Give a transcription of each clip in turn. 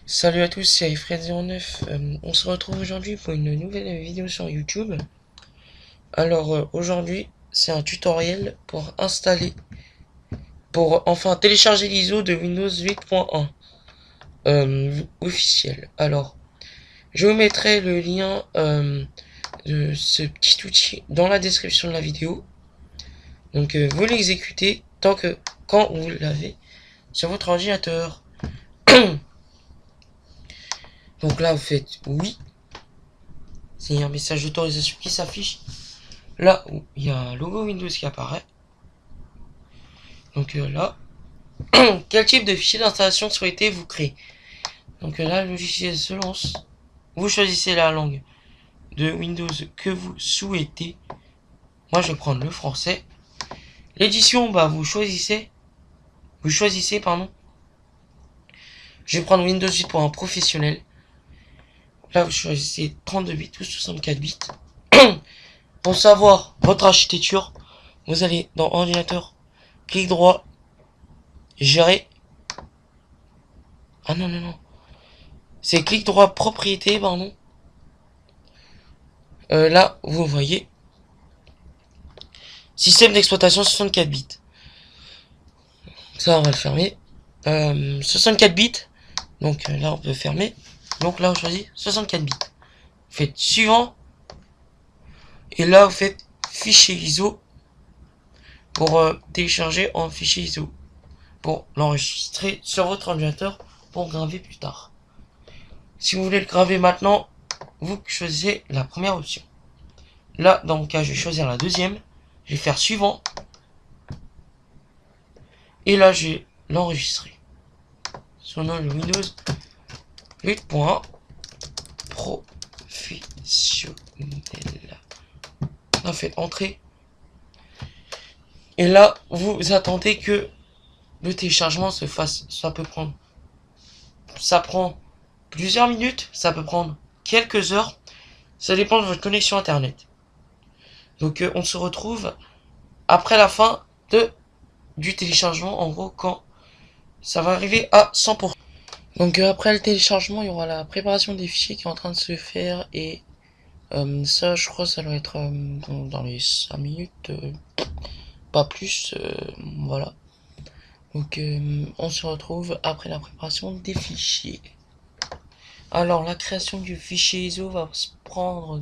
Salut à tous, c'est Fred09. On se retrouve aujourd'hui pour une nouvelle vidéo sur YouTube. Alors aujourd'hui, c'est un tutoriel pour installer, pour enfin télécharger l'ISO de Windows 8.1 officiel. Alors, je vous mettrai le lien de ce petit outil dans la description de la vidéo. Donc vous l'exécutez quand vous l'avez sur votre ordinateur. Donc là, vous faites oui. C'est un message d'autorisation qui s'affiche. Là où il y a un logo Windows qui apparaît. Donc là, quel type de fichier d'installation souhaitez-vous créer? Donc là, le logiciel se lance. Vous choisissez la langue de Windows que vous souhaitez. Moi, je vais prendre le français. L'édition, bah, vous choisissez, pardon. Je vais prendre Windows 8 pour un professionnel. Là, vous choisissez 32 bits ou 64 bits. Pour savoir votre architecture, vous allez dans ordinateur, clic droit, gérer. Ah non, non, non. C'est clic droit propriété, pardon. Là, vous voyez. Système d'exploitation 64 bits. Ça, on va le fermer. 64 bits. Donc là, on peut fermer. Donc là, on choisit 64 bits. Vous faites suivant. Et là, vous faites fichier ISO pour télécharger en fichier ISO. Pour l'enregistrer sur votre ordinateur pour graver plus tard. Si vous voulez le graver maintenant, vous choisissez la première option. Là, dans mon cas, je vais choisir la deuxième. Je vais faire suivant. Et là, je vais l'enregistrer. Son nom, le Windows 8.1 professionnel. On fait entrer. Et là, vous attendez que le téléchargement se fasse. Ça prend plusieurs minutes. Ça peut prendre quelques heures. Ça dépend de votre connexion internet. Donc, on se retrouve après la fin du téléchargement. En gros, quand ça va arriver à 100%. Donc après le téléchargement, il y aura la préparation des fichiers qui est en train de se faire et ça, je crois, ça doit être dans les 5 minutes, pas plus, voilà. Donc on se retrouve après la préparation des fichiers. Alors la création du fichier ISO va prendre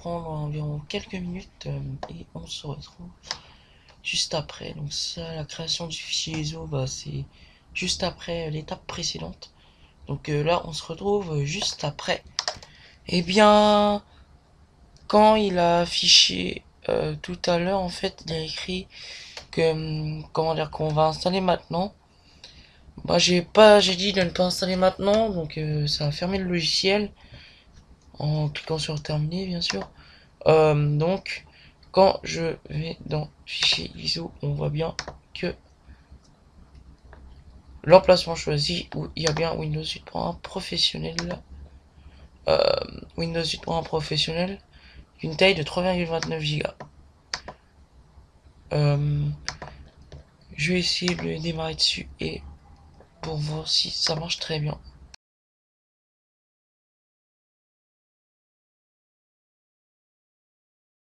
environ quelques minutes et on se retrouve juste après. Donc ça, la création du fichier ISO, c'est juste après l'étape précédente. Donc là, on se retrouve juste après. Eh bien, quand il a affiché tout à l'heure, en fait, il a écrit que, comment dire, qu'on va installer maintenant. Bah, j'ai dit de ne pas installer maintenant, donc ça a fermé le logiciel en cliquant sur terminer, bien sûr. Donc, quand je vais dans fichier ISO, on voit bien que l'emplacement choisi, où il y a bien Windows 8.1 professionnel. Windows 8.1 professionnel, une taille de 3,29 Go. Je vais essayer de le démarrer dessus et pour voir si ça marche très bien.